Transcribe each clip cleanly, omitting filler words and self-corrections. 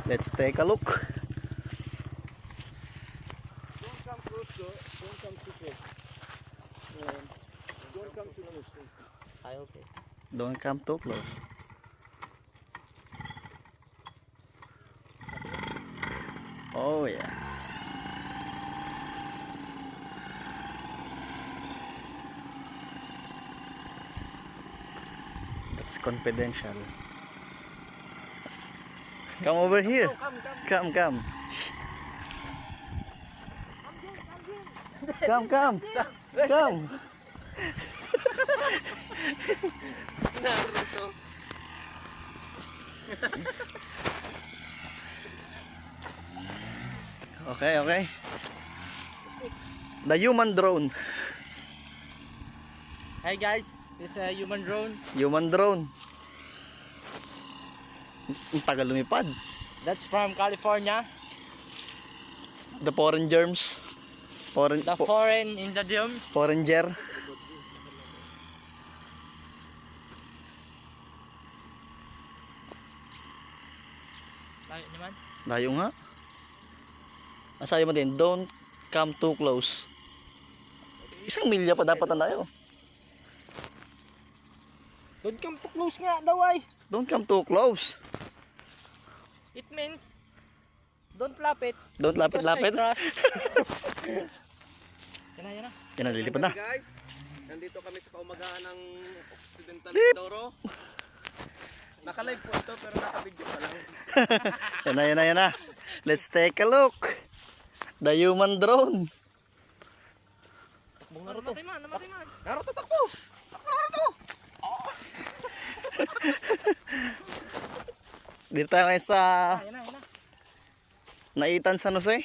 Let's take a look. Don't come close though. Don't come too close. Don't come too close. Ay, okay. Don't come too close. Oh yeah. That's confidential. Come over here. Come. Come. Come. Okay. The human drone. Hi guys, this is a human drone. Human drone. Ang tagal lumipad. That's from California. The foreign germs. The foreign in the germs. Foreigner. Layo naman. Layo nga. Ang sabi mo din, don't come too close. 1 milya pa dapat na tayo. Don't come too close nga daw ay. Don't come too close. It means don't lapit. Don't lapit-lapit. Yan na. Yan ang lilipad na. Guys, nandito kami sa kaumagahan ng Occidental Mindoro. Naka-live po ito pero naka-video pa lang. Yan na. Let's take a look. The human drone. Takbong naruto. Namatay man. Naruto, takbo! Takbo, Naruto! Dito tayo ngayon sa Yan na. Naitan San Jose.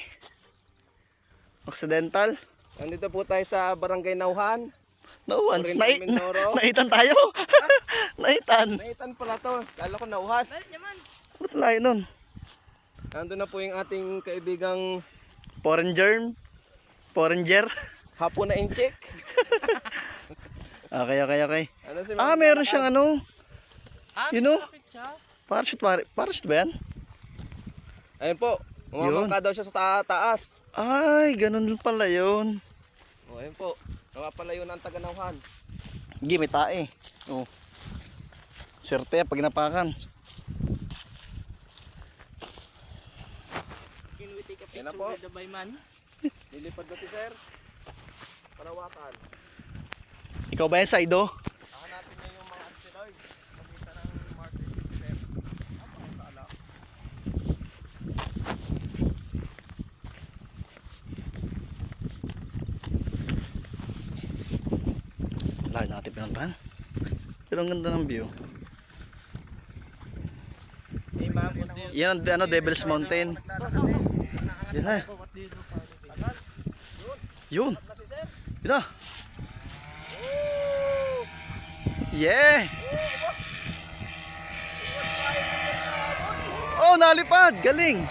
Occidental. Nandito po tayo sa Barangay Nauhan. Nauhan. Oriental Mindoro. Naitan tayo. Naitan. Naitan pala to. Kala ko Nauhan. Layo naman. Ba't layo nun? Nandun na po yung ating kaibigang Foreigner. hapon na incheck. Okay. Ano si Meron siyang ano. You know? Lapit siya. Parachute ba yan? Ayun po. Umamangka daw siya sa taas. Ay, ganun pala yun. O, ayun po. Nawapalayo na ang taga Nauhan. Hindi, may tae. Oh. Swerte pag napakan. Can we take a Yan na picture po. with the bayman? Lilipad na si sir. Parawakan. Ikaw ba yan, Saido? Hanapin niya yung mga asteroids. Pagkita ng Mars and Jupiter. Apa ang kaala? Lahat natin pinuntahan. Pero ang ganda ng view. Hey ma'am, what do you Yan ang Devil's Mountain. Yan na. what do you do for a living? Yun. Yun na. Yeah. Oh, nalipad. Galing.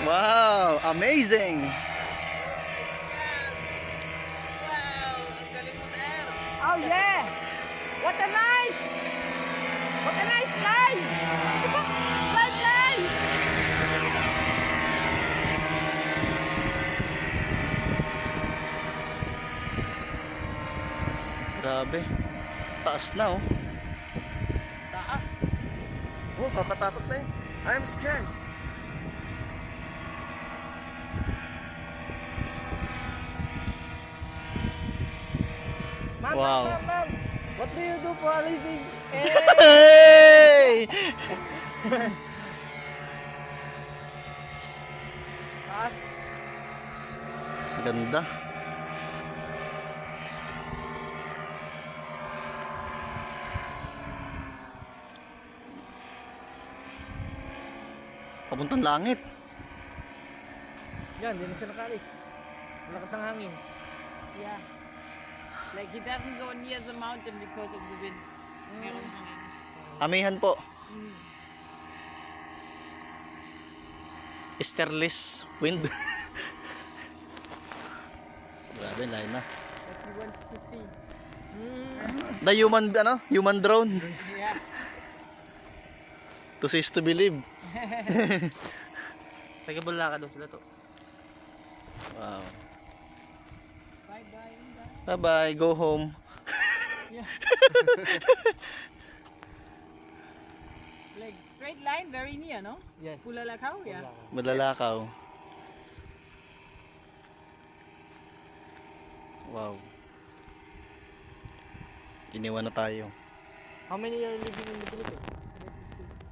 Wow, amazing. Oh yeah! What a nice fly! Fly! Grabe. Taas na oh. Taas. Oh, kakatakot na yun. I'm scared. Ma'am, Wow. ma'am. What do you do for a living? Hey! Taas. Ganda. Papuntang langit. Yan, hindi na siya nakalis. Malakas ng hangin. Yeah. Like he doesn't go near the mountain because of the wind. Meron hangin. Amihan po. Easterless wind. Grabe, lain na. What he wants to see. The human drone. Yeah. To see is to believe. Taga Bulacan daw sila to. Wow. Bye-bye. Bye-bye. Go home. Yeah. Like straight line, very near, no? Yes. Pulalakaw, yeah. Malalakaw. Wow. Iniwan na tayo. How many are living in the Philippines?